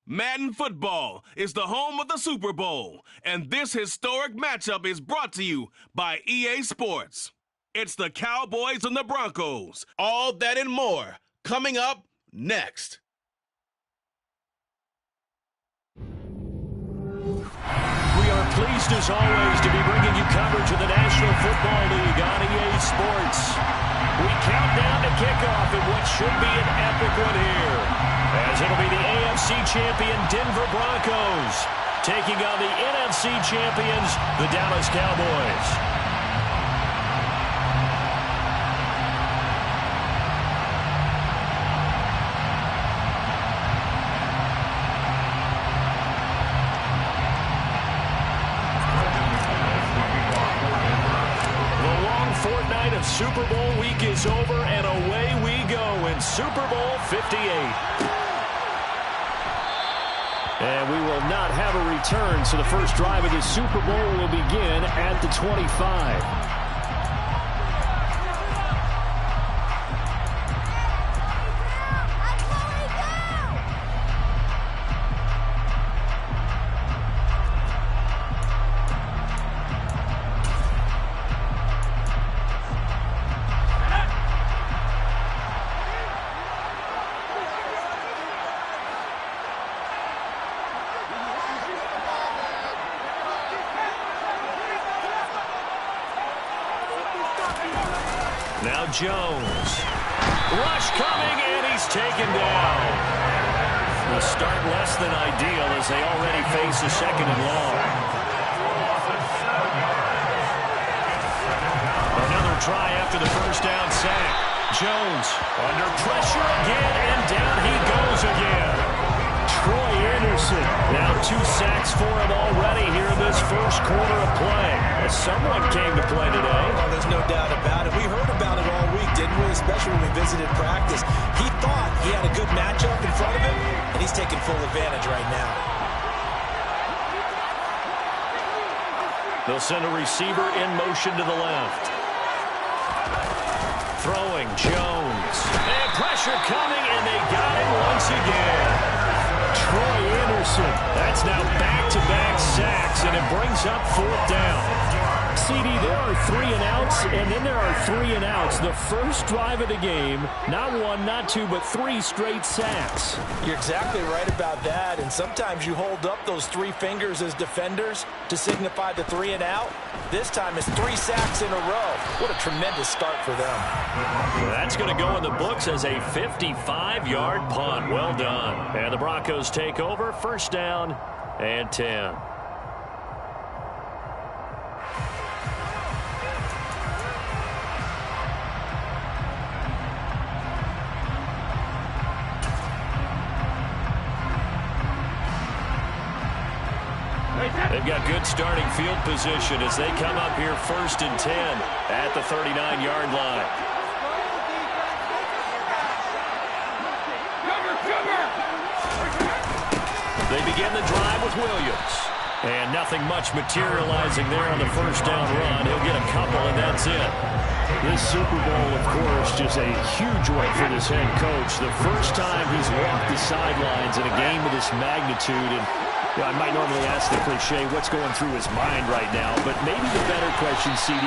Madden Football is the home of the Super Bowl, and this historic matchup is brought to you by EA Sports. It's the Cowboys and the Broncos. All that and more coming up next. We are pleased as always to be bringing you coverage of the National Football League on EA Sports. We count down to kickoff in what should be an epic one here, as it'll be the AFC champion Denver Broncos taking on the NFC champions, the Dallas Cowboys. Super Bowl week is over, and away we go in Super Bowl 58. And we will not have a return, so the first drive of the Super Bowl will begin at the 25. Now Jones. Rush coming, and he's taken down. The start less than ideal as they already face a second and long. Another try after the first down sack. Jones under pressure again, and down he goes again. Troy Anderson. Now 2 sacks for him already here in this first quarter of play. As someone came to play today. Oh, there's no doubt about it. We heard about it all week, didn't we? Especially when we visited practice. He thought he had a good matchup in front of him, and he's taking full advantage right now. They'll send a receiver in motion to the left. Throwing Jones. And pressure coming, and they got him once again. Troy Anderson. That's now back-to-back sacks, and it brings up 4th down. CD, there are 3 and outs, and then there are 3 and outs. The first drive of the game, not 1, not 2, but 3 straight sacks. You're exactly right about that, and sometimes you hold up those 3 fingers as defenders to signify the 3 and out. This time it's 3 sacks in a row. What a tremendous start for them. That's going to go in the books as a 55-yard punt. Well done. And the Broncos take over, first down and 10. They've got good starting field position as they come up here first and 10 at the 39-yard line. They begin the drive with Williams. And nothing much materializing there on the first down run. He'll get a couple, and that's it. This Super Bowl, of course, just a huge one for this head coach. The first time he's walked the sidelines in a game of this magnitude. And I might normally ask the cliche, what's going through his mind right now? But maybe the better question, CD,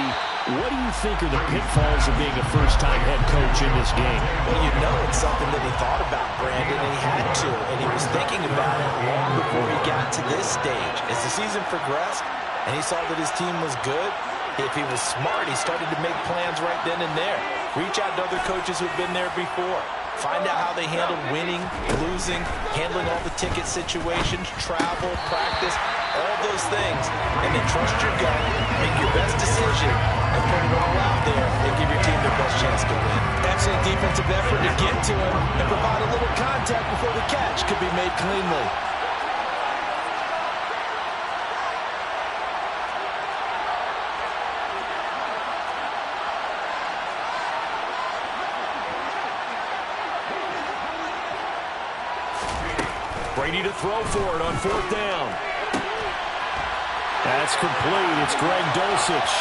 what do you think are the pitfalls of being a first-time head coach in this game? Well, you know it's something that he thought about, Brandon, and he had to. And he was thinking about it long before he got to this stage. As the season progressed and he saw that his team was good, if he was smart, he started to make plans right then and there. Reach out to other coaches who've been there before. Find out how they handle winning, losing, handling all the ticket situations, travel, practice, all those things. And then trust your gut, make your best decision, and put it all out there and give your team their best chance to win. Excellent defensive effort to get to him and provide a little contact before the catch could be made cleanly. Brady to throw for it on 4th down. That's complete. It's Greg Dulcich.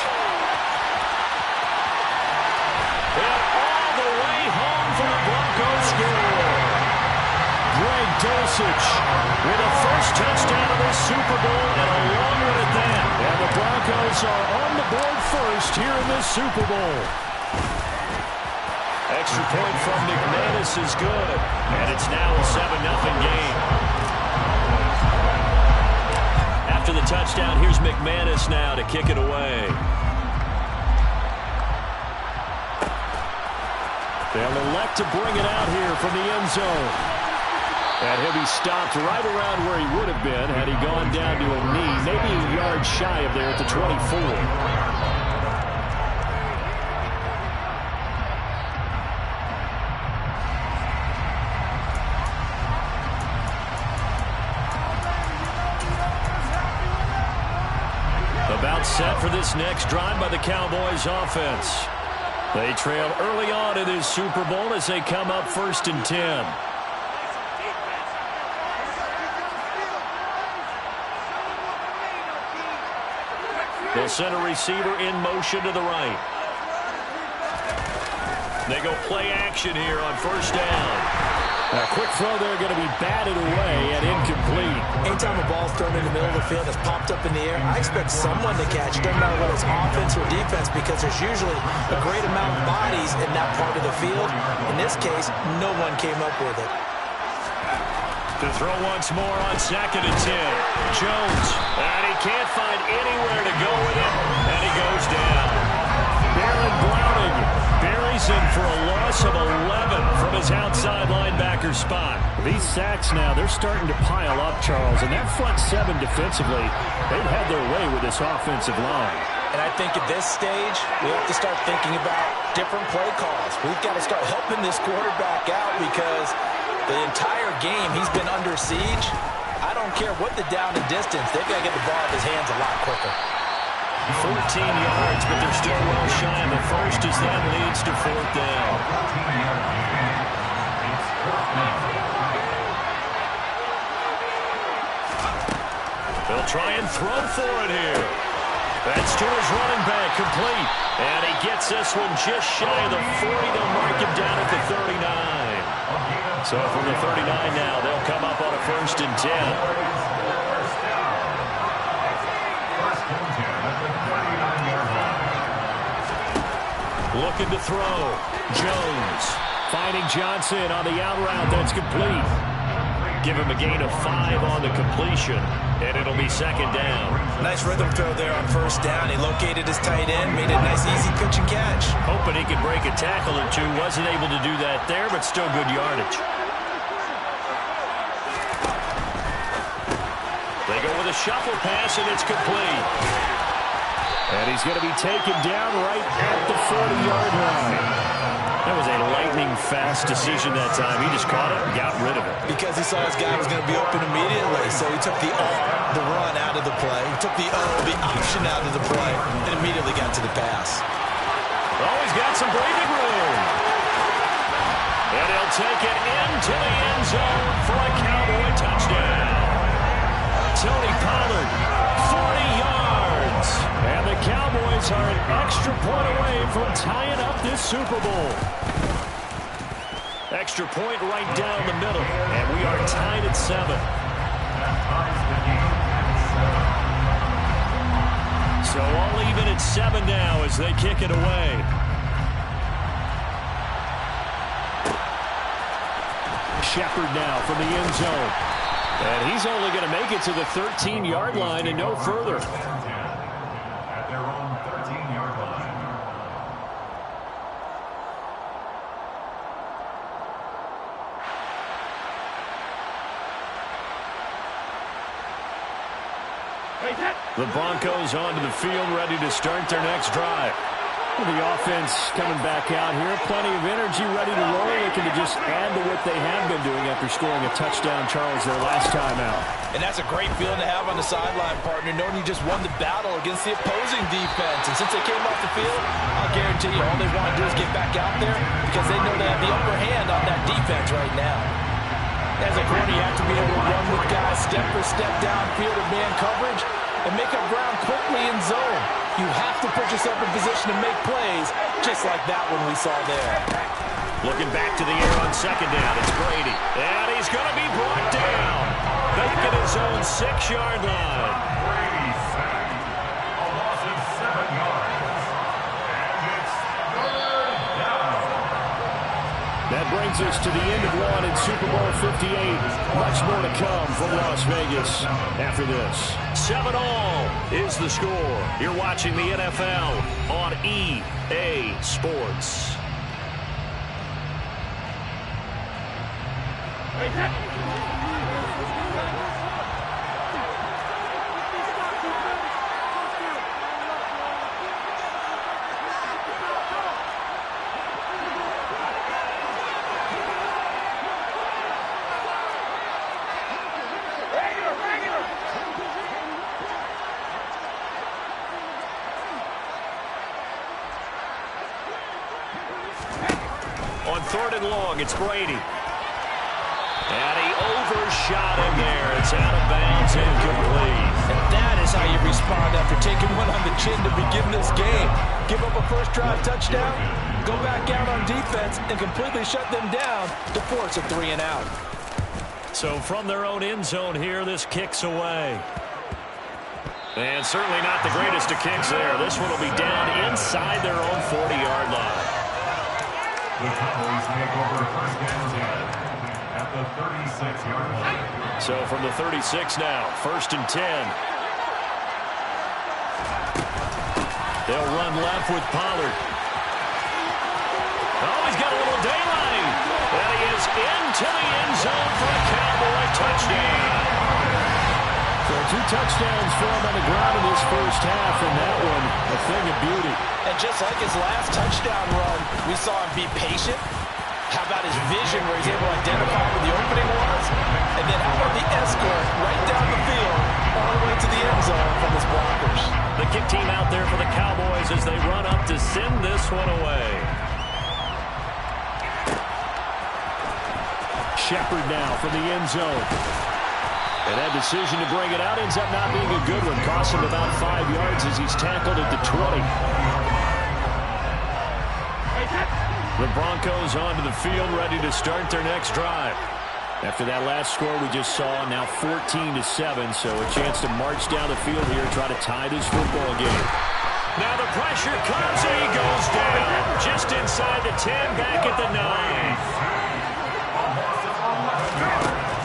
And all the way home for the Broncos score. Greg Dulcich Dosage with a first touchdown of the Super Bowl and a long one at that. And the Broncos are on the board first here in this Super Bowl. Extra point from McManus is good. And it's now a 7-0 game. After the touchdown, here's McManus now to kick it away. They'll elect to bring it out here from the end zone. And he'll be stopped right around where he would have been had he gone down to a knee, maybe a yard shy of there at the 24. About set for this next drive by the Cowboys offense. They trail early on in this Super Bowl as they come up 1st and 10. They'll send a receiver in motion to the right. They go play action here on 1st down. A quick throw there going to be batted away and incomplete. Anytime a ball's thrown in the middle of the field that's popped up in the air, I expect someone to catch it. Doesn't matter whether it's offense or defense, because there's usually a great amount of bodies in that part of the field. In this case, no one came up with it. To throw once more on 2nd and 10. Jones. And he can't find anywhere to go with it. And he goes down. Baron Browning buries him for a loss of 11 from his outside linebacker spot. These sacks now, they're starting to pile up, Charles. And that front 7 defensively, they've had their way with this offensive line. And I think at this stage, we have to start thinking about different play calls. We've got to start helping this quarterback out because the entire game he's been under siege. I don't care what the down and distance. They've got to get the ball in his hands a lot quicker. 14 yards, but they're still well shy of the first as that leads to 4th down. They'll try and throw for it here. That's to his running back, complete. And he gets this one just shy of the 40. They'll mark him down at the 39. So from the 39 now, they'll come up on a 1st and 10. Looking to throw. Jones finding Johnson on the out route. That's complete. Give him a gain of 5 on the completion, and it'll be 2nd down. Nice rhythm throw there on 1st down. He located his tight end, made a nice easy pitch and catch. Hoping he could break a tackle or two. Wasn't able to do that there, but still good yardage. They go with a shuffle pass, and it's complete. And he's going to be taken down right at the 40-yard line. That was a lightning-fast decision that time. He just caught it and got rid of it. Because he saw his guy was going to be open immediately, so he took the run out of the play. He took the option out of the play, and immediately got to the pass. Oh, he's got some breathing room. And he'll take it into the end zone for a Cowboy touchdown. Tony Pollard, 40 yards. And the Cowboys are an extra point away from tying up this Super Bowl. Extra point right down the middle. And we are tied at 7. So all even at 7 now as they kick it away. Shepard now from the end zone. And he's only going to make it to the 13-yard line and no further. At their own 13-yard line. The Broncos onto the field, ready to start their next drive. The offense coming back out here. Plenty of energy, ready to roll. Looking to just add to what they have been doing after scoring a touchdown, Charles, their last time out. And that's a great feeling to have on the sideline, partner, knowing you just won the battle against the opposing defense. And since they came off the field, I'll guarantee you all they want to do is get back out there because they know they have the upper hand on that defense right now. As a corner, you have to be able to run with guys step for step downfield in man coverage and make up ground quickly in zone. You have to put yourself in position to make plays just like that one we saw there. Looking back to the air on second down. It's Brady. And he's going to be brought down. Back at his own 6-yard line. Brady sacked. A loss of 7 yards. And it's third down. That brings us to the end of one in Super Bowl 58. Much more to come from Las Vegas after this. 7-all is the score. You're watching the NFL on EA Sports. On 3rd and long, it's Brady. And he overshot him there. It's out of bounds, incomplete. And that is how you respond after taking one on the chin to begin this game. Give up a first drive touchdown, go back out on defense, and completely shut them down to force a 3-and-out. So from their own end zone here, this kicks away. And certainly not the greatest of kicks there. This one will be down inside their own 40-yard line. The Cowboys take over first and 10 at the 36-yard line. So from the 36 now, 1st and 10. They'll run left with Pollard. Oh, he's got a little daylight. And he is into the end zone for a Cowboy touchdown. So 2 touchdowns for him on the ground in this first half, and that one a thing of beauty. And just like his last touchdown run, we saw him be patient. How about his vision where he's able to identify where the opening was? And then how about the escort right down the field all the way to the end zone from his blockers? The kick team out there for the Cowboys as they run up to send this one away. Shepard now from the end zone. And that decision to bring it out ends up not being a good one. Cost him about 5 yards as he's tackled at the 20. The Broncos onto the field, ready to start their next drive. After that last score we just saw, now 14-7, so a chance to march down the field here and try to tie this football game. Now the pressure comes and he goes down. Just inside the 10, back at the 9.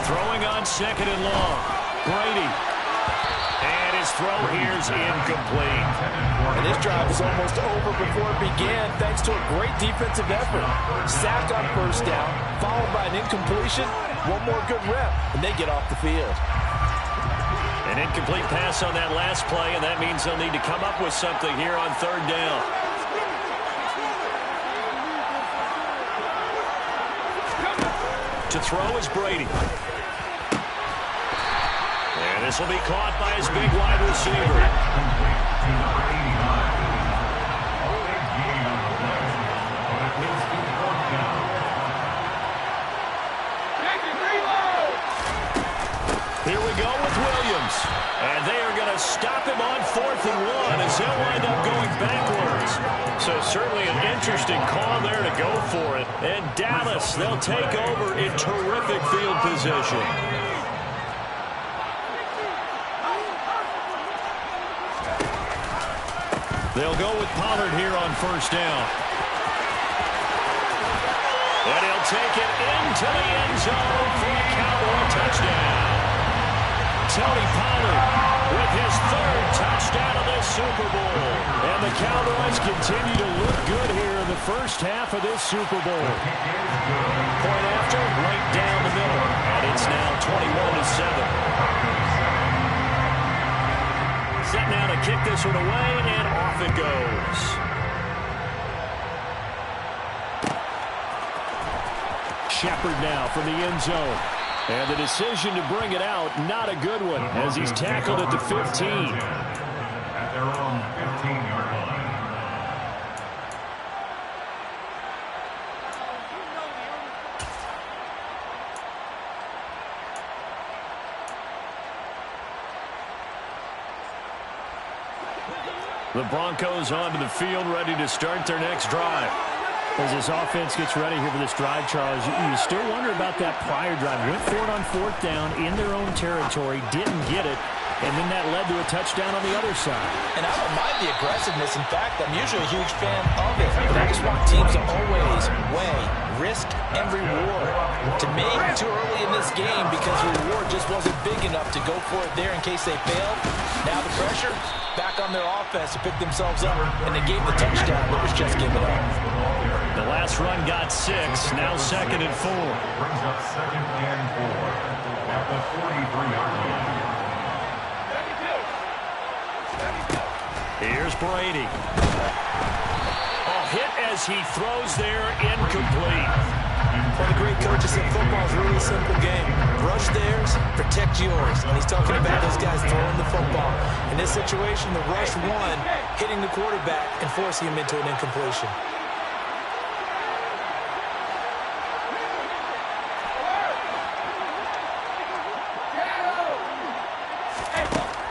Throwing on 2nd and long. Brady. And his throw here's incomplete. And this drive is almost over before it began thanks to a great defensive effort. Sacked on 1st down, followed by an incompletion. One more good rep, and they get off the field. An incomplete pass on that last play, and that means they'll need to come up with something here on 3rd down. To throw is Brady. And this will be caught by his big wide receiver. Here we go with Williams. And they are going to stop him on 4th and 1 as he'll wind up going backwards. So certainly an interesting call there to go for it. And Dallas, they'll take over in terrific field position. They'll go with Pollard here on 1st down. And he'll take it into the end zone for a Cowboy touchdown. Tony Pollard with his 3rd touchdown of the Super Bowl. And the Cowboys continue to look good here in the first half of this Super Bowl. Point after, right down the middle. And it's now 21-7. Set now to kick this one away, and off it goes. Shepard now from the end zone. And the decision to bring it out, not a good one, as he's tackled at the 15. At their own 15-yard line. The Broncos onto the field, ready to start their next drive. As this offense gets ready here for this drive, Charles, you still wonder about that prior drive. Went for it on 4th down in their own territory, didn't get it, and then that led to a touchdown on the other side. And I don't mind the aggressiveness. In fact, I'm usually a huge fan of it. But I just want teams to always weigh risk and reward. To me, too early in this game because the reward just wasn't big enough to go for it there in case they failed. Now the pressure back on their offense to pick themselves up, and they gave the touchdown that was just given up. The last run got 6, now 2nd and 4. Brings up 2nd and 4 at the 43-yard line. Here's Brady. Hit as he throws there, incomplete. Well, the great coaches said football is a really simple game. Rush theirs, protect yours. And he's talking about those guys throwing the football. In this situation, the rush won, hitting the quarterback and forcing him into an incompletion.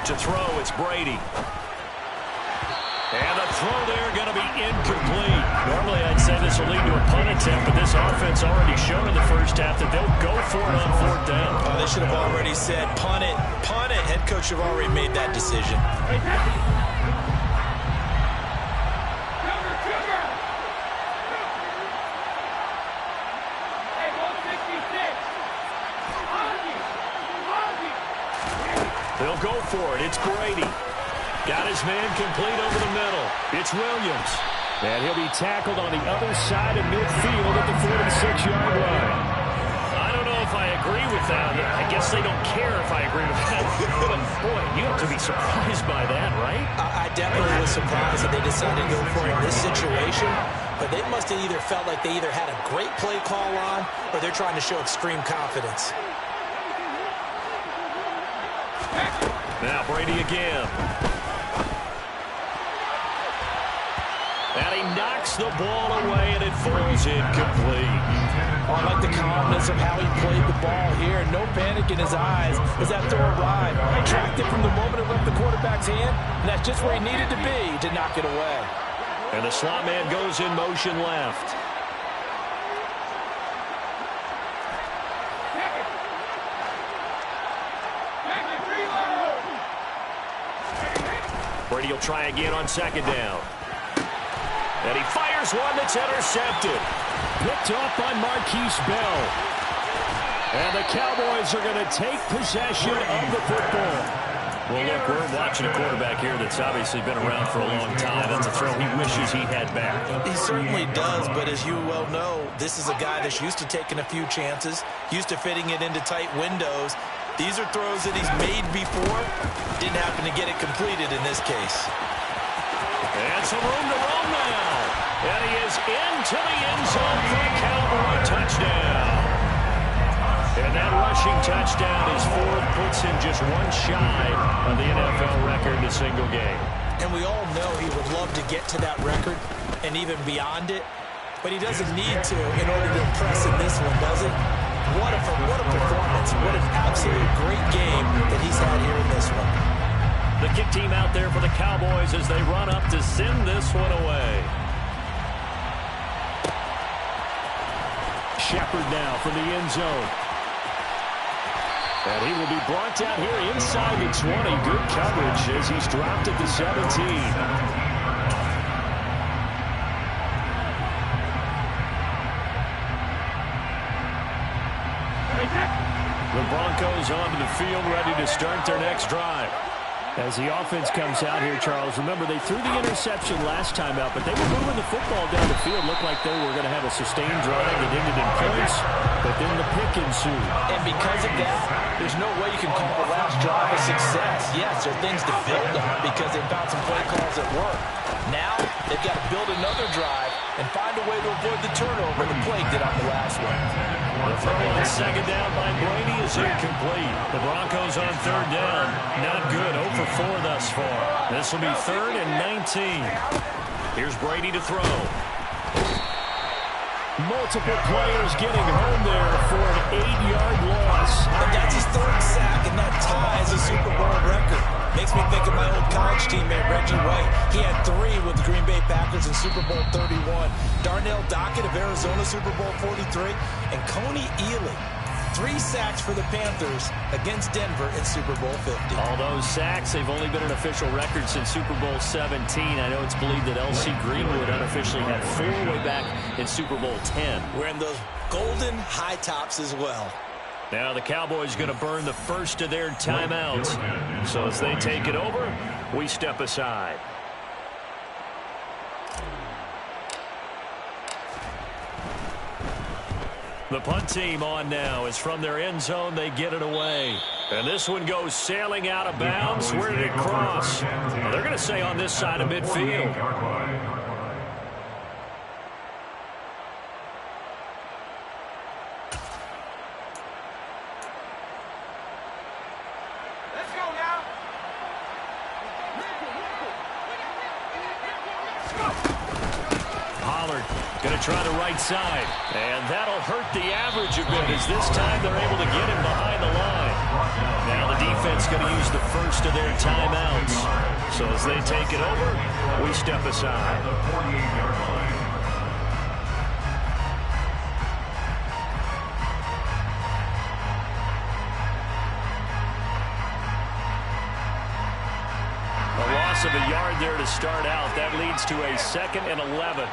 To throw, it's Brady. And the throw there going to be incomplete. Normally I'd say this will lead to a punt attempt, but this offense already shown in the first half that they'll go for it on 4th down. Oh, they should have already said punt it, punt it. Head coach should have already made that decision. They'll go for it. It's Brady. Got his man complete over the middle. It's Williams. And he'll be tackled on the other side of midfield at the 46-yard line. I don't know if I agree with that. I guess they don't care if I agree with that. But, boy, you have to be surprised by that, right? I definitely was surprised that they decided to go for it in this situation. But they must have either felt like they either had a great play call on or they're trying to show extreme confidence. Now Brady again. And he knocks the ball away, and it falls incomplete. Oh, I like the calmness of how he played the ball here. No panic in his eyes as that throw arrived. Tracked it from the moment it left the quarterback's hand, and that's just where he needed to be to knock it away. And the slot man goes in motion left. Brady will try again on 2nd down. And he fires one that's intercepted. Picked off by Marquise Bell. And the Cowboys are going to take possession of the football. Well, look, we're watching a quarterback here that's obviously been around for a long time. That's a throw he wishes he had back. He certainly does, but as you well know, this is a guy that's used to taking a few chances, used to fitting it into tight windows. These are throws that he's made before. Didn't happen to get it completed in this case. And some room to roam now. And he is into the end zone for a Cowboy touchdown. And that rushing touchdown is 4th, puts him just one shy of the NFL record in a single game. And we all know he would love to get to that record and even beyond it, but he doesn't need to in order to impress in this one, does he? What a performance. What an absolute great game that he's had here in this one. The kick team out there for the Cowboys as they run up to send this one away. Shepard now from the end zone. And he will be brought down here inside the 20. Good coverage as he's dropped at the 17. The Broncos onto the field, ready to start their next drive. As the offense comes out here, Charles, remember they threw the interception last time out, but they were moving the football down the field. Looked like they were going to have a sustained drive that ended in points, but then the pick ensued. And because of that, there's no way you can call the last drive a success. Yes, there are things to build on because they found some play calls that work. Now, they've got to build another drive and find a way to avoid the turnover the Plague did on the last one. The throw on 2nd down by Brady is incomplete. The Broncos on 3rd down. Not good. 0 for 4 thus far. This will be 3rd and 19. Here's Brady to throw. Multiple players getting home there for an 8-yard loss. And that's his 3rd sack, and that ties a Super Bowl record. Makes me think of my old college teammate, Red Reggie White. He had 3 with the Green Bay Packers in Super Bowl 31. Darnell Dockett of Arizona, Super Bowl 43. And Coney Ealy, 3 sacks for the Panthers against Denver in Super Bowl 50. All those sacks, they've only been an official record since Super Bowl 17. I know it's believed that L.C. Greenwood unofficially had 4 way back in Super Bowl 10. Wearing those golden high tops as well. Now the Cowboys going to burn the first of their timeouts. So as they take it over, we step aside. The punt team on now is from their end zone. They get it away. And this one goes sailing out of bounds. Where did it cross? Well, they're going to say on this side of midfield. Going to try the right side. And that'll hurt the average a bit as this time they're able to get him behind the line. Now the defense going to use the first of their timeouts. So as they take it over, we step aside. A loss of a yard there to start out. That leads to a 2nd and 11.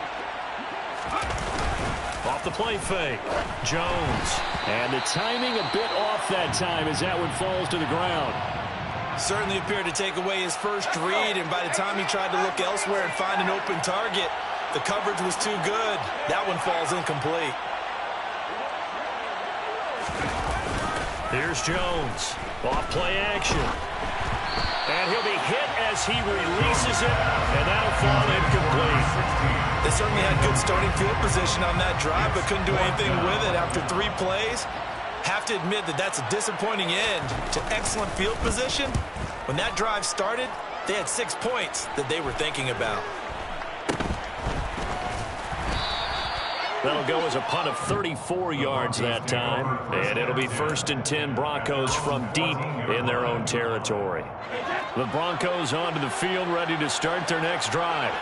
Off the play fake. Jones. And the timing a bit off that time as that one falls to the ground. Certainly appeared to take away his first read, and by the time he tried to look elsewhere and find an open target, the coverage was too good. That one falls incomplete. Here's Jones. Off play action. And he'll be hit as he releases it, and that'll fall incomplete. They certainly had good starting field position on that drive, but couldn't do anything with it after 3 plays. Have to admit that that's a disappointing end to excellent field position. When that drive started, they had 6 points that they were thinking about. That'll go as a punt of 34 yards that time. And it'll be 1st and 10 Broncos from deep in their own territory. The Broncos onto the field, ready to start their next drive.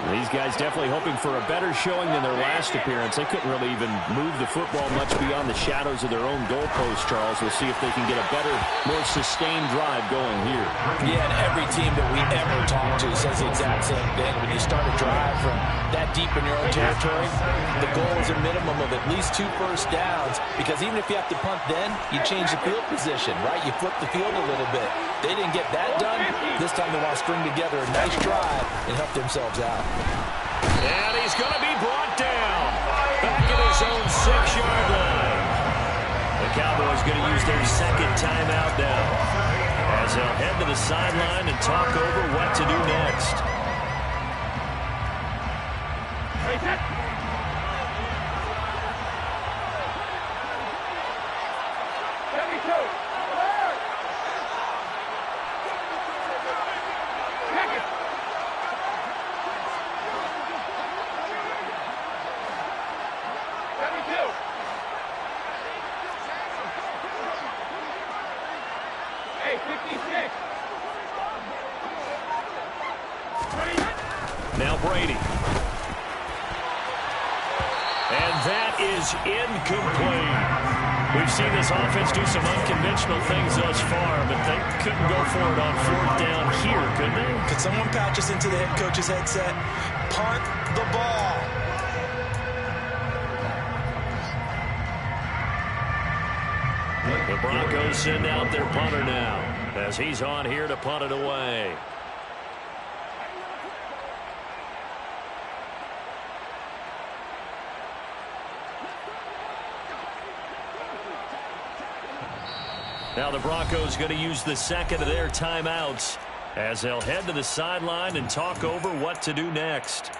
These guys definitely hoping for a better showing than their last appearance. They couldn't really even move the football much beyond the shadows of their own goalpost, Charles. We'll see if they can get a better, more sustained drive going here. Yeah, and every team that we ever talk to says the exact same thing. When you start a drive from that deep in your own territory, the goal is a minimum of at least 2 first downs, because even if you have to punt then, you change the field position, right? You flip the field a little bit. They didn't get that done. This time they want to string together a nice drive and help themselves out. And he's going to be brought down back at his own 6-yard line. The Cowboys going to use their 2nd timeout now as they'll head to the sideline and talk over what to do next. Now Brady. And that is incomplete. We've seen this offense do some unconventional things thus far, but they couldn't go for it on 4th down here, could they? Could someone patch us into the head coach's headset? Punt the ball. The Broncos send out their punter now as he's on here to punt it away. Now the Broncos going to use the 2nd of their timeouts as they'll head to the sideline and talk over what to do next.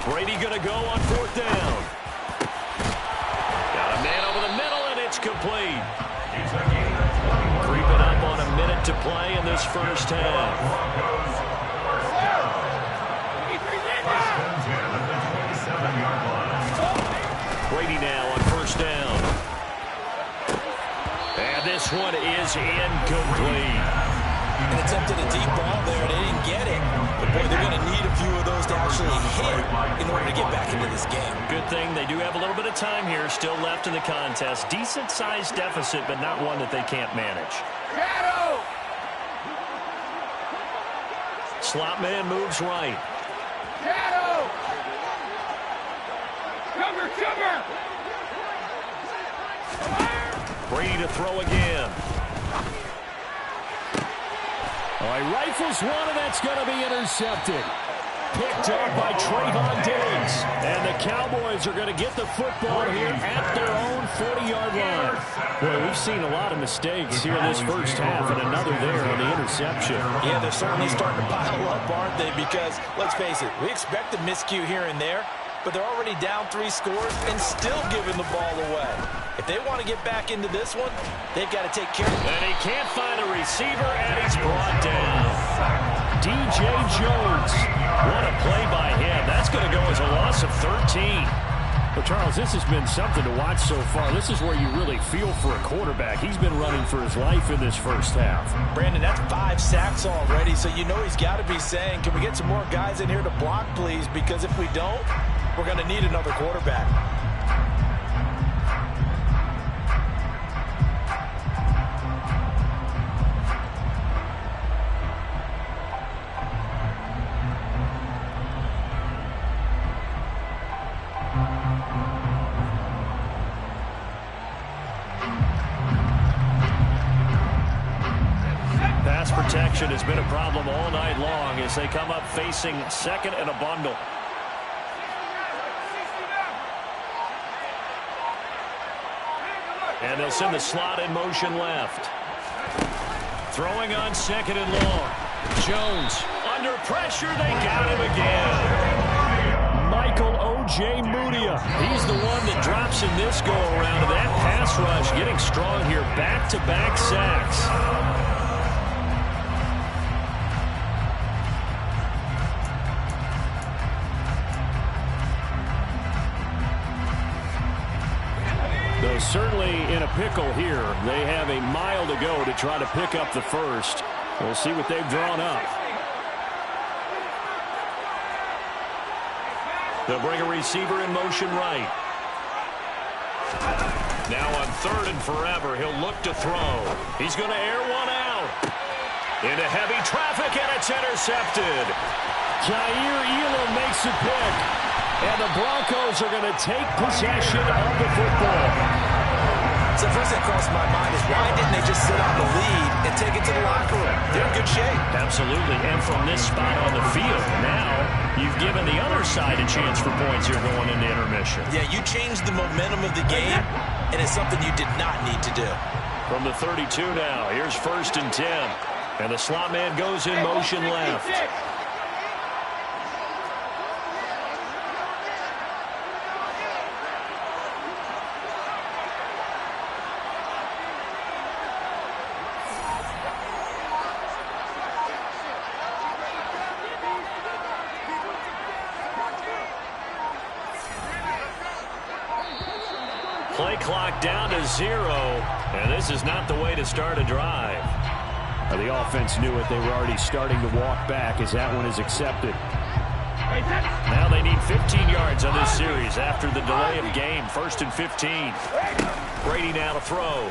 Brady going to go on 4th down. Got a man over the middle, and it's complete. Creeping up on a minute to play in this first half. this one is incomplete. And attempted a deep ball there, and they didn't get it. But, boy, they're going to need a few of those to actually hit in order to get back into this game. Good thing they do have a little bit of time here still left in the contest. Decent-sized deficit, but not one that they can't manage. Shadow! Slot man moves right. Shadow! Cover! Brady to throw again. Oh, he rifles one, and that's going to be intercepted. Picked up by Trayvon Diggs. And the Cowboys are going to get the football here at their own 40-yard line. Boy, we've seen a lot of mistakes here this first half, and another there on the interception. Yeah, they're certainly starting to pile up, aren't they? Because, let's face it, we expect a miscue here and there, but they're already down 3 scores and still giving the ball away. If they want to get back into this one, they've got to take care of it. And he can't find a receiver, and he's brought down. DJ Jones. What a play by him. That's going to go as a loss of 13. Well, Charles, this has been something to watch so far. This is where you really feel for a quarterback. He's been running for his life in this first half. Brandon, that's 5 sacks already, so you know he's got to be saying, can we get some more guys in here to block, please? Because if we don't, we're going to need another quarterback. Pass protection has been a problem all night long as they come up facing second and a bundle. And they'll send the slot in motion left. Throwing on second and long. Jones under pressure. They got him again. Michael O.J. Mudia. He's the one that drops in this go-around. That pass rush getting strong here. Back-to-back sacks. Though certainly in a pickle here. They have a mile to go to try to pick up the first. We'll see what they've drawn up. They'll bring a receiver in motion right. Now on third and forever, he'll look to throw. He's going to air one out. Into heavy traffic, and it's intercepted. Jair Elam makes a pick. And the Broncos are going to take possession of the football. So the first thing that crossed my mind is why didn't they just sit on the lead and take it to the locker room? They're in good shape. Absolutely. And from this spot on the field, now you've given the other side a chance for points here going into intermission. Yeah, you changed the momentum of the game, and it's something you did not need to do. From the 32 now, here's 1st and 10. And the slot man goes in motion left. Play clock down to 0, and this is not the way to start a drive. The offense knew it. They were already starting to walk back as that one is accepted. Now they need 15 yards on this series after the delay of game. 1st and 15. Brady now to throw.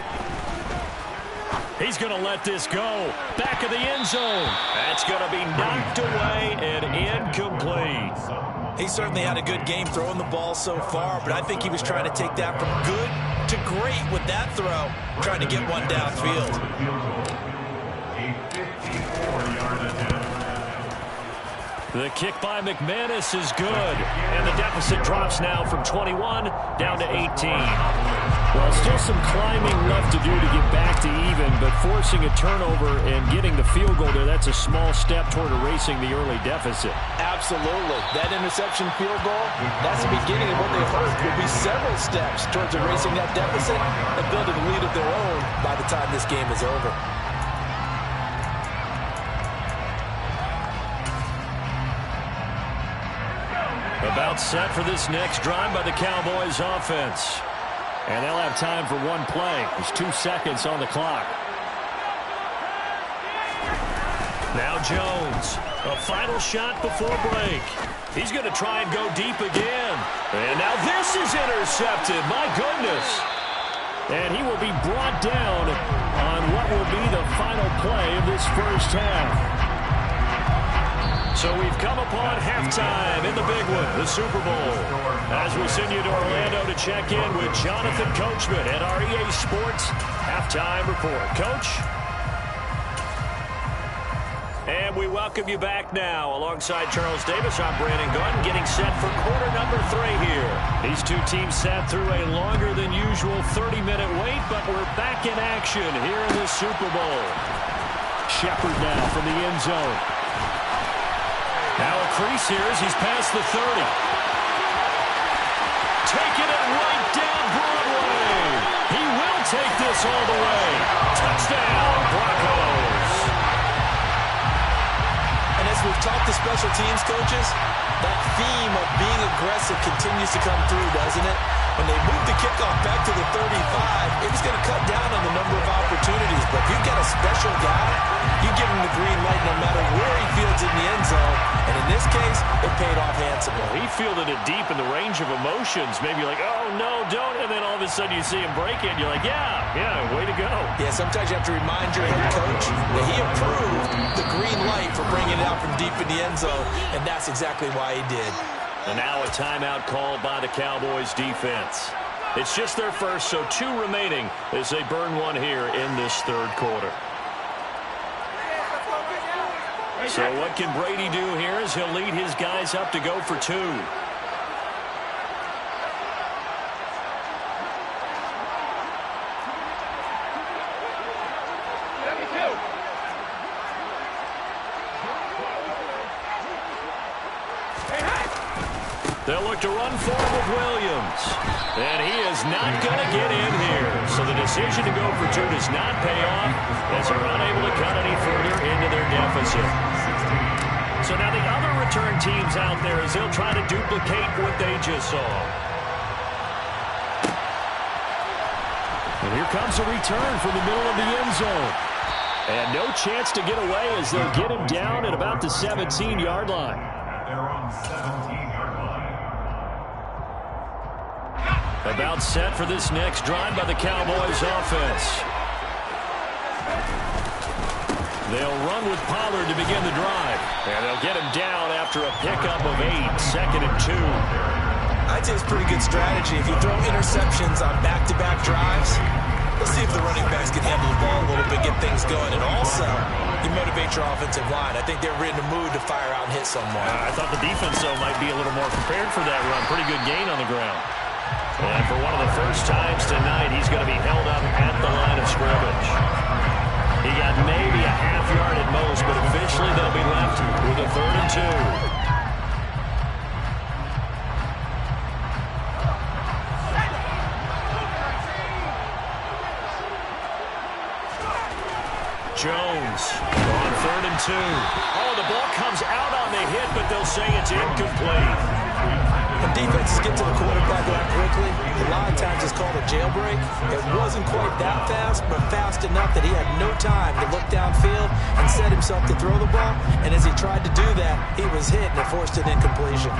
He's going to let this go. Back of the end zone. That's going to be knocked away and incomplete. He certainly had a good game throwing the ball so far, but I think he was trying to take that from good to great with that throw, trying to get one downfield. The kick by McManus is good, and the deficit drops now from 21 down to 18. Well, still some climbing left to do to get back to even, but forcing a turnover and getting the field goal there, that's a small step toward erasing the early deficit. Absolutely. That interception field goal, that's the beginning of what they hope will be several steps towards erasing that deficit and building a lead of their own by the time this game is over. About set for this next drive by the Cowboys offense. And they'll have time for one play. There's 2 seconds on the clock. Now Jones, a final shot before break. He's going to try and go deep again. And now this is intercepted. My goodness. And he will be brought down on what will be the final play of this first half. So we've come upon halftime in the big one, the Super Bowl. As we send you to Orlando to check in with Jonathan Coachman at our EA Sports Halftime Report. Coach? And we welcome you back now. Alongside Charles Davis, I'm Brandon Gunn, getting set for quarter number 3 here. These two teams sat through a longer than usual 30-minute wait, but we're back in action here in the Super Bowl. Shepard now from the end zone. Now a crease here as he's past the 30. Taking it right down Broadway. He will take this all the way. Touchdown, Broncos. And as we've talked to special teams coaches, that theme of being aggressive continues to come through, doesn't it? When they move the kickoff back to the 35, it was going to cut down on the number of opportunities. But if you've got a special guy, you give him the green light no matter where he fields in the end zone. And in this case, it paid off handsomely. He fielded it deep in the range of emotions. Maybe like, oh, no, don't. And then all of a sudden you see him break it. And you're like, yeah, way to go. Yeah, sometimes you have to remind your head coach that he approved the green light for bringing it out from deep in the end zone. And that's exactly why he did. And now a timeout called by the Cowboys defense. It's just their first, so 2 remaining as they burn one here in this third quarter. So what can Brady do here as he'll lead his guys up to go for 2? They'll look to run forward with Williams. And he is not going to get in here. So the decision to go for 2 does not pay off as they're unable to cut any further into their deficit. So now the other return teams out there as they'll try to duplicate what they just saw. And here comes a return from the middle of the end zone. And no chance to get away as they'll get him down at about the 17-yard line. They're on 17-yard line. About set for this next drive by the Cowboys offense. They'll run with Pollard to begin the drive. And they'll get him down after a pickup of 8, 2nd and 2. I'd say it's pretty good strategy. If you throw interceptions on back-to-back drives, let's see if the running backs can handle the ball a little bit, get things going. And also, you motivate your offensive line. I think they're in the mood to fire out and hit someone. I thought the defense, though, might be a little more prepared for that run. Pretty good gain on the ground. And for one of the first times tonight, he's going to be held up at the line of scrimmage. He got maybe a half yard at most, but officially they'll be left with a 3rd and 2. Jones on 3rd and 2. Oh, the ball comes out on the hit, but they'll say it's incomplete. When defenses get to the quarterback that quickly, a lot of times it's called a jailbreak. It wasn't quite that fast, but fast enough that he had no time to look downfield and set himself to throw the ball. And as he tried to do that, he was hit and it forced an incompletion.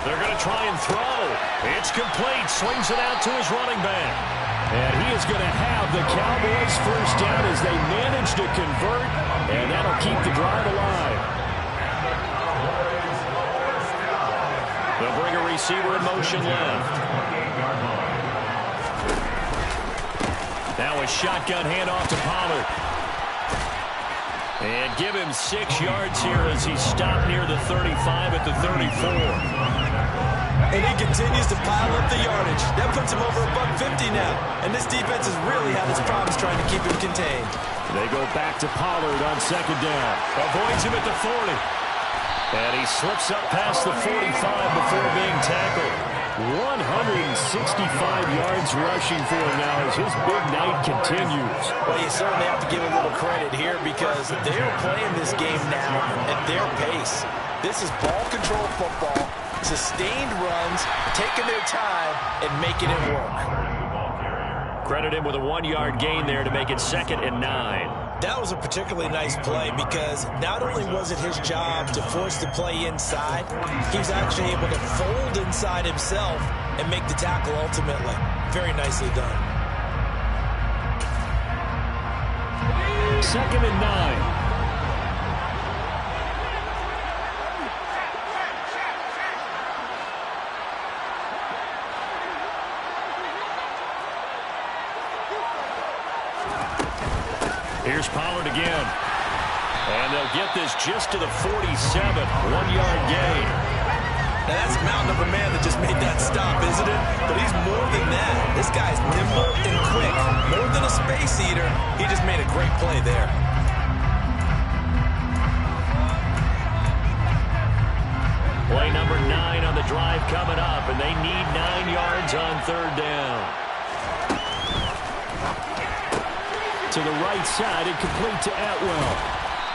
They're going to try and throw. It's complete. Swings it out to his running back. And he is going to have the Cowboys first down as they manage to convert, and that'll keep the drive alive. They'll bring a receiver in motion left. Now a shotgun handoff to Pollard. And give him 6 yards here as he stopped near the 35 at the 34. And he continues to pile up the yardage. That puts him over $150 now. And this defense has really had its problems trying to keep him contained. They go back to Pollard on 2nd down. Avoids him at the 40. And he slips up past the 45 before being tackled. 165 yards rushing for him now as his big night continues. Well, you certainly have to give a little credit here because they're playing this game now at their pace. This is ball control football, sustained runs, taking their time and making it work. Credit him with a 1-yard gain there to make it 2nd and 9. That was a particularly nice play because not only was it his job to force the play inside, he was actually able to fold inside himself and make the tackle ultimately. Very nicely done. 2nd and 9. Here's Pollard again. And they'll get this just to the 47. 1-yard gain. Now that's a mountain of a man that just made that stop, isn't it? But he's more than that. This guy's nimble and quick. More than a space eater. He just made a great play there. Play number 9 on the drive coming up, and they need 9 yards on 3rd down. To the right side and complete to Atwell.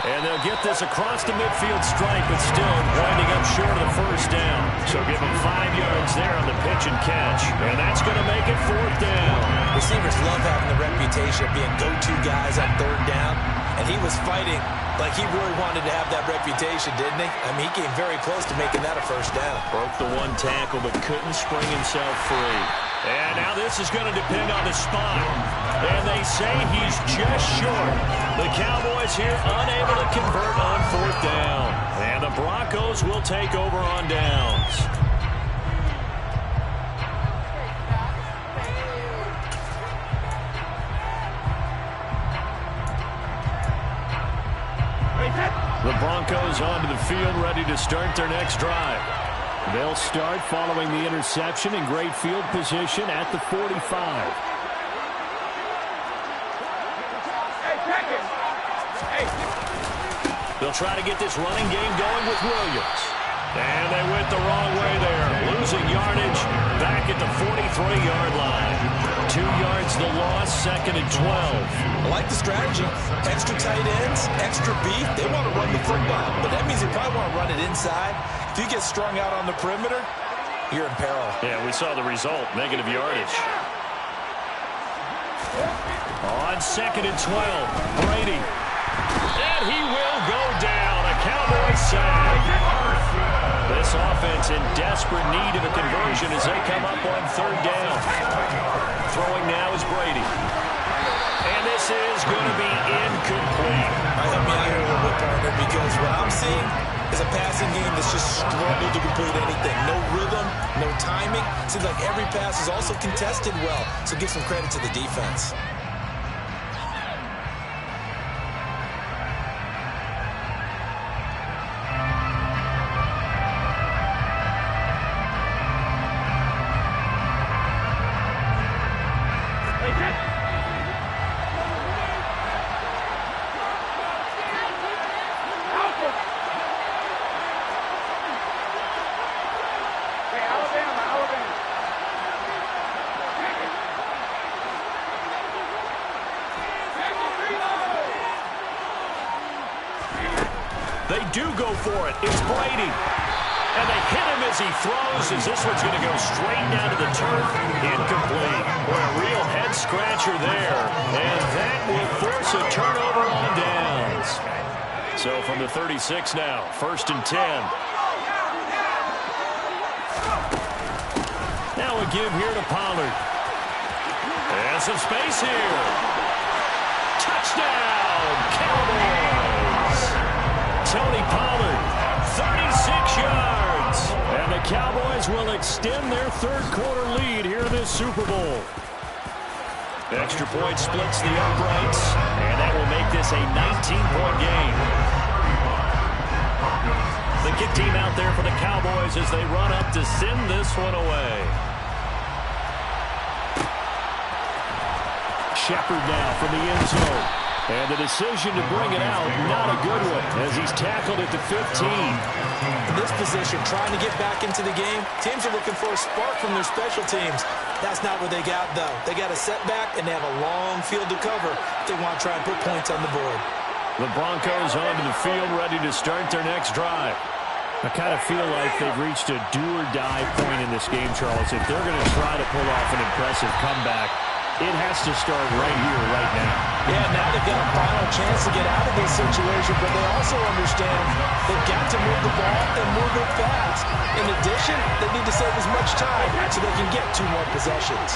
And they'll get this across the midfield stripe, but still winding up short of the 1st down. So give them 5 yards there on the pitch and catch. And that's going to make it 4th down. Receivers love having the reputation of being go-to guys on 3rd down. And he was fighting like he really wanted to have that reputation, didn't he? I mean, he came very close to making that a 1st down. Broke the 1 tackle, but couldn't spring himself free. And now this is going to depend on the spot. And they say he's just short. The Cowboys here unable to convert on 4th down. And the Broncos will take over on downs. The Broncos onto the field, ready to start their next drive. They'll start following the interception in great field position at the 45. They'll try to get this running game going with Williams. And they went the wrong way there. Losing yardage back at the 43-yard line. 2 yards the loss, 2nd and 12. I like the strategy. Extra tight ends, extra beef. They want to run the football. But that means they probably want to run it inside. If you get strung out on the perimeter, you're in peril. Yeah, we saw the result. Negative yardage. On 2nd and 12, Brady. And he will go down. A Cowboys sack. This offense in desperate need of a conversion as they come up on 3rd down. Throwing now is Brady. And this is going to be incomplete. Help me out here a little bit, partner, because what I'm seeing is a passing game that's just struggled to complete anything. No rhythm, no timing. Seems like every pass is also contested well. So give some credit to the defense. They do go for it. It's Brady. And they hit him as he throws, as this one's going to go straight down to the turf. Incomplete. Boy, a real head-scratcher there. And that will force a turnover on downs. So from the 36 now, 1st and 10. Now a give here to Pollard. And some space here. Touchdown, Cowboys. Tony Pollard, 36 yards. And the Cowboys will extend their 3rd quarter lead here in this Super Bowl. Extra point splits the uprights, and that will make this a 19-point game. The kick team out there for the Cowboys as they run up to send this one away. Shepard now from the end zone. And the decision to bring it out, not a good one, as he's tackled at the 15. In this position, trying to get back into the game, teams are looking for a spark from their special teams. That's not what they got, though. They got a setback, and they have a long field to cover if they want to try and put points on the board. The Broncos onto the field, ready to start their next drive. I kind of feel like they've reached a do-or-die point in this game, Charles. If they're going to try to pull off an impressive comeback, it has to start right here, right now. Yeah, now they've got a final chance to get out of this situation, but they also understand they've got to move the ball and move it fast. In addition, they need to save as much time so they can get 2 more possessions.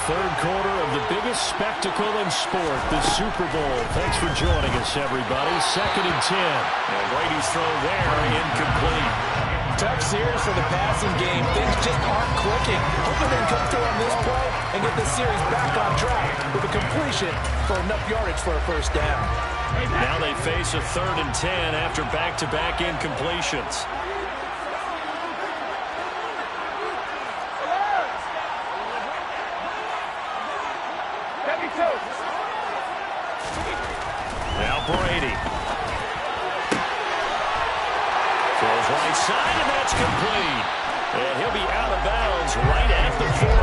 Third quarter of the biggest spectacle in sport, the Super Bowl. Thanks for joining us, everybody. 2nd and 10. And Brady's throw there, incomplete. Tough series for the passing game. Things just aren't clicking. Hoping they can come through on this play and get this series back on track with a completion for enough yardage for a first down. Now they face a 3rd and 10 after back-to-back incompletions. Now Brady. Throws right side, and that's complete. And he'll be out of bounds right at the 40.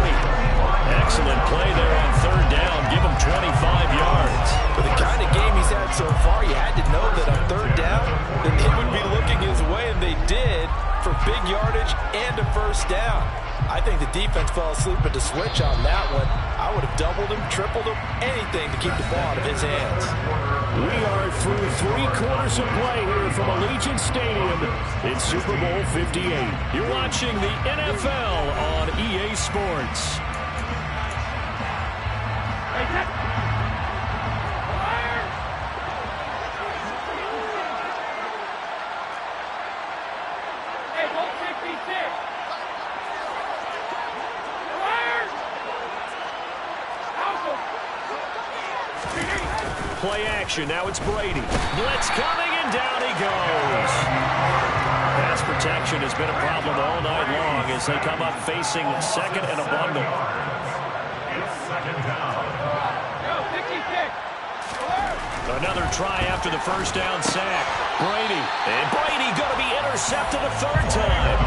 Excellent play there on 3rd down. Give him 25 yards. For the kind of game he's had so far, you had to know that on 3rd down that they would be looking his way, and they did, for big yardage and a first down. I think the defense fell asleep at the switch on that one. I would have doubled him, tripled him, anything to keep the ball out of his hands. We are through 3 quarters of play here from Allegiant Stadium in Super Bowl 58. You're watching the NFL on EA Sports. Play action. Now it's Brady. Blitz coming, and down he goes. Pass protection has been a problem all night long as they come up facing 2nd and a bundle. It's 2nd down. Another try after the first down sack. Brady. And Brady going to be intercepted a 3rd time.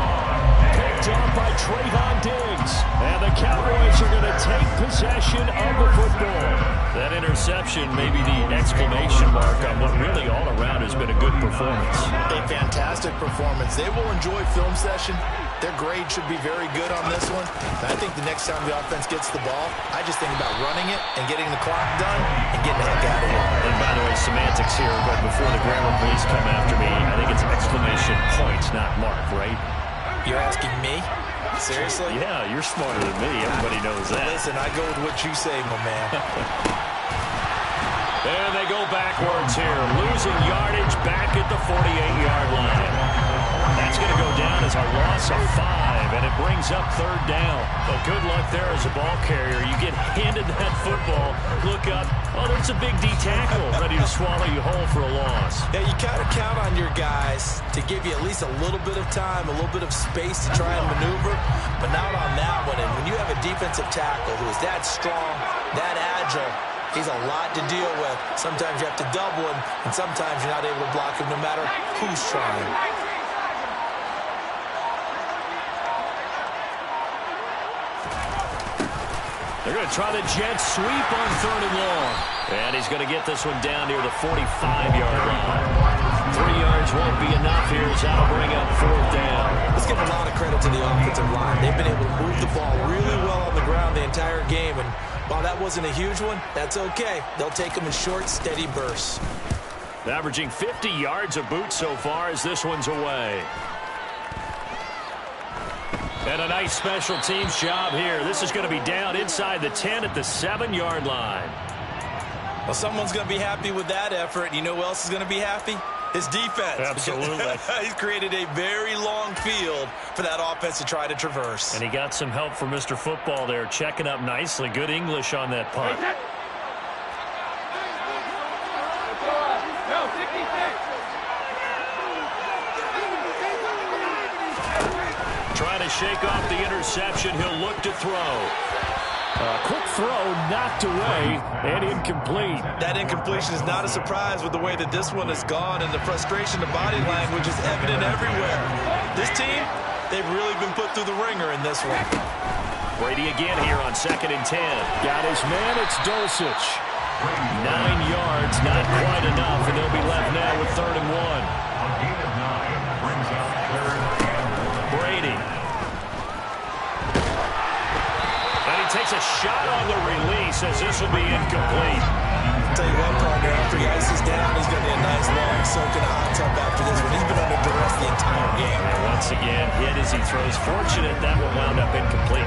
Picked up by Trayvon Diggs. And the Cowboys are going to take possession of the football. That interception may be the exclamation mark on what really all around has been a good performance. A fantastic performance. They will enjoy film session. Their grade should be very good on this one. And I think the next time the offense gets the ball, I just think about running it and getting the clock done and getting the heck out of here. And by the way, semantics here, but before the grammar police come after me, I think it's exclamation points, not mark, right? You're asking me? Seriously? Yeah, you're smarter than me. Everybody knows that. Listen, I go with what you say, my man. And they go backwards here, losing yardage back at the 48-yard line. That's going to go down as a loss of 5, and it brings up 3rd down. But good luck there as a ball carrier. You get handed that football, look up, oh, there's a big D tackle ready to swallow you whole for a loss. Yeah, you kind of count on your guys to give you at least a little bit of time, a little bit of space to try and maneuver, but not on that one. And when you have a defensive tackle who is that strong, that agile, he's a lot to deal with. Sometimes you have to double him, and sometimes you're not able to block him no matter who's trying. They're going to try the jet sweep on 3rd and long. And he's going to get this one down near the 45-yard line. 3 yards won't be enough here as that'll bring up 4th down. Let's give a lot of credit to the offensive line. They've been able to move the ball really well on the ground the entire game. And while that wasn't a huge one, that's okay. They'll take them in short, steady bursts. Averaging 50 yards a boot so far as this one's away. And a nice special teams job here. This is going to be down inside the 10 at the 7-yard line. Well, someone's going to be happy with that effort. You know who else is going to be happy? His defense. Absolutely. He's created a very long field for that offense to try to traverse. And he got some help from Mr. Football there, checking up nicely. Good English on that punt. Trying to shake off the interception. He'll look to throw. Quick throw knocked away and incomplete. That incompletion is not a surprise with the way that this one has gone, and the frustration, the body language is evident everywhere. This team, they've really been put through the ringer in this one. Brady again here on 2nd and 10. Got his man, it's Dulcich. 9 yards, not quite enough, and they'll be left now with 3rd and 1. A gain of 9 brings up 3rd and 1. Brady. And he takes a shot on the release as this will be incomplete. I'll tell you what, partner, after he ices down, he's going to be a nice long soak in a hot tub after this one. He's been under duress the entire game. And once again, hit as he throws. Fortunate that one wound up incomplete.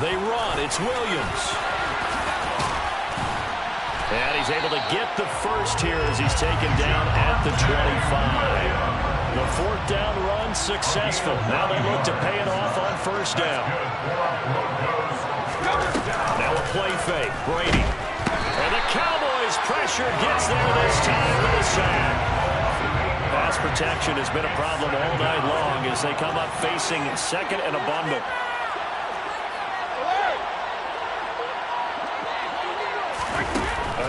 They run. It's Williams. And he's able to get the first here as he's taken down at the 25. The 4th down run successful. Now they look to pay it off on 1st down. Now a play fake. Brady. And the Cowboys pressure gets there this time with a sack. Pass protection has been a problem all night long as they come up facing 2nd and a bundle.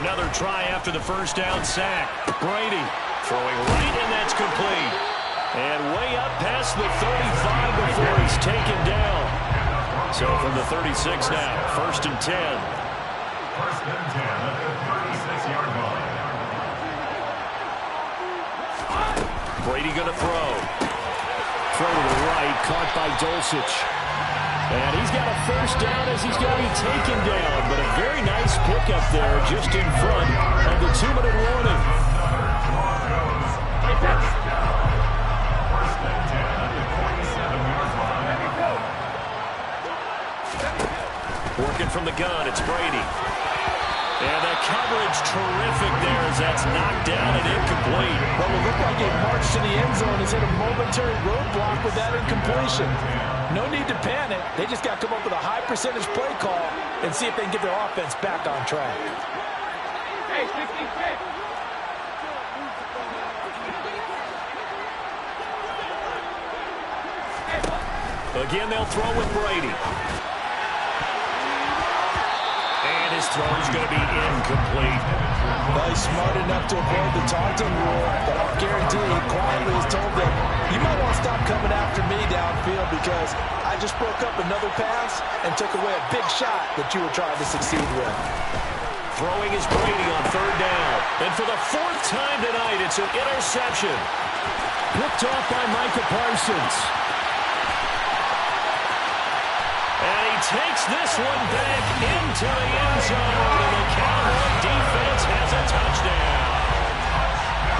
Another try after the 1st down sack. Brady throwing right, and that's complete. And way up past the 35 before he's taken down. So from the 36 now, 1st and 10. 1st and 10 at the 36-yard line. Brady going to throw. Throw to the right, caught by Dulcich. And he's got a 1st down as he's going to be taken down. But a very nice pickup there just in front of the 2-minute warning. Working from the gun, it's Brady. And the coverage terrific there as that's knocked down and incomplete. Well, it looked like it marched to the end zone. Has hit a momentary roadblock with that incompletion. No need to panic. They just got to come up with a high percentage play call and see if they can get their offense back on track. Hey, 56. Again, they'll throw with Brady. And his throw is going to be incomplete. Well, he's smart enough to avoid the taunting rule, but I'll guarantee he quietly has told them, you might want to stop coming after me downfield because I just broke up another pass and took away a big shot that you were trying to succeed with. Throwing is Brady on 3rd down. And for the 4th time tonight, it's an interception. Picked off by Micah Parsons. And he takes this one back into the end zone, and the Cowboy defense has a touchdown.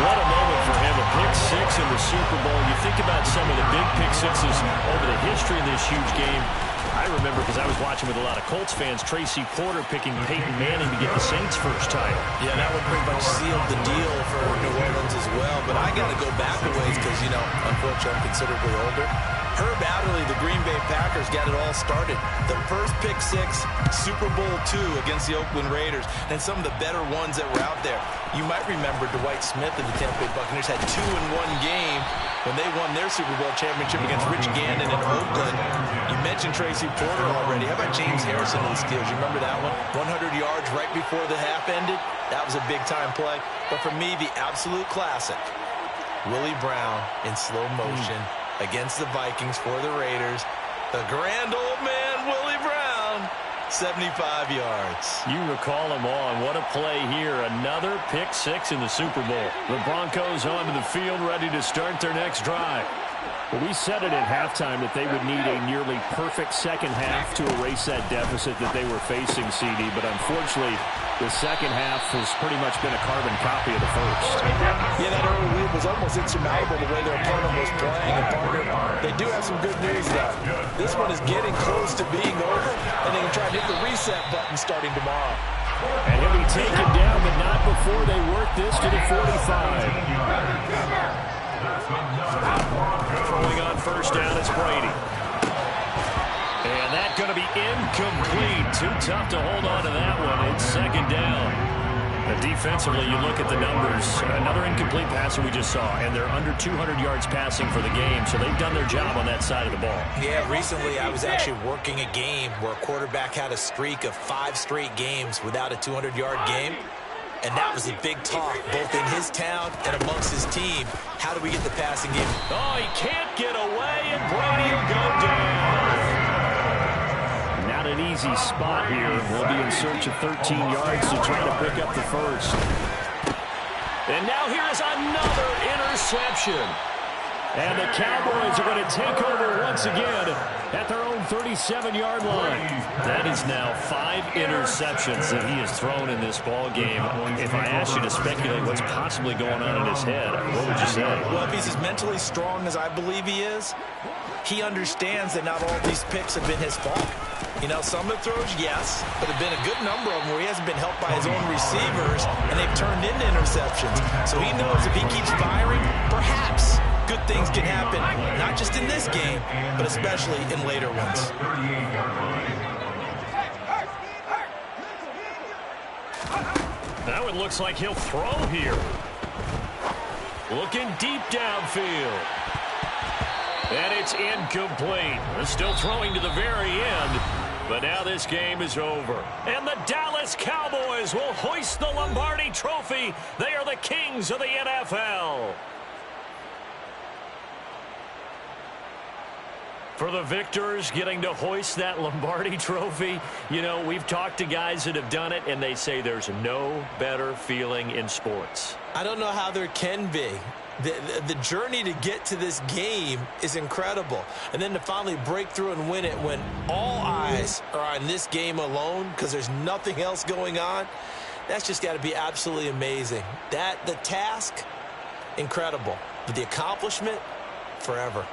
What a moment for him, a pick 6 in the Super Bowl. You think about some of the big pick sixes over the history of this huge game. I remember, because I was watching with a lot of Colts fans, Tracy Porter picking Peyton Manning to get the Saints' first title. Yeah, that would pretty much seal the deal for New Orleans as well. But I got to go back a ways because, you know, unfortunately I'm considerably older. Herb Adderley, the Green Bay Packers, got it all started. The first pick 6, Super Bowl II against the Oakland Raiders, and some of the better ones that were out there. You might remember Dwight Smith and the Tampa Bay Buccaneers had 2 in one game when they won their Super Bowl championship against Rich Gannon in Oakland. You mentioned Tracy Porter already. How about James Harrison and the Steelers? You remember that one? 100 yards right before the half ended. That was a big-time play. But for me, the absolute classic, Willie Brown in slow motion against the Vikings for the Raiders. The grand old man, Willie Brown, 75 yards. You recall them all. What a play here. Another pick 6 in the Super Bowl. The Broncos onto the field, ready to start their next drive. Well, we said it at halftime that they would need a nearly perfect second half to erase that deficit that they were facing, CD. But unfortunately, the second half has pretty much been a carbon copy of the first. Yeah, that early lead was almost insurmountable the way their opponent was playing. And partner, they do have some good news, though. This one is getting close to being over, and they can try to hit the reset button starting tomorrow. And he'll be taken down, but not before they work this to the 45. Throwing on first down is Brady. And that's going to be incomplete. Too tough to hold on to that one. It's second down. Defensively, you look at the numbers. Another incomplete passer we just saw, and they're under 200 yards passing for the game, so they've done their job on that side of the ball. Yeah, recently I was actually working a game where a quarterback had a streak of 5 straight games without a 200-yard game, and that was a big talk, both in his town and amongst his team. How do we get the passing game? Oh, he can't get away, and Brady will go down. Not an easy spot here. We'll be in search of 13 yards to try to pick up the first. And now here is another interception. And the Cowboys are going to take over once again at their own 37-yard line. That is now 5 interceptions that he has thrown in this ball game. If I asked you to speculate what's possibly going on in his head, what would you say? Well, if he's as mentally strong as I believe he is, he understands that not all of these picks have been his fault. You know, some of the throws, yes, but there have been a good number of them where he hasn't been helped by his own receivers, and they've turned into interceptions. So he knows if he keeps firing, perhaps good things can happen, not just in this game, but especially in later ones. Now it looks like he'll throw here. Looking deep downfield. And it's incomplete. They're still throwing to the very end. But now this game is over. And the Dallas Cowboys will hoist the Lombardi Trophy. They are the kings of the NFL. For the victors getting to hoist that Lombardi Trophy, you know, we've talked to guys that have done it, and they say there's no better feeling in sports. I don't know how there can be. The journey to get to this game is incredible. And then to finally break through and win it when all eyes are on this game alone because there's nothing else going on, that's just got to be absolutely amazing. The task, incredible. But the accomplishment, forever.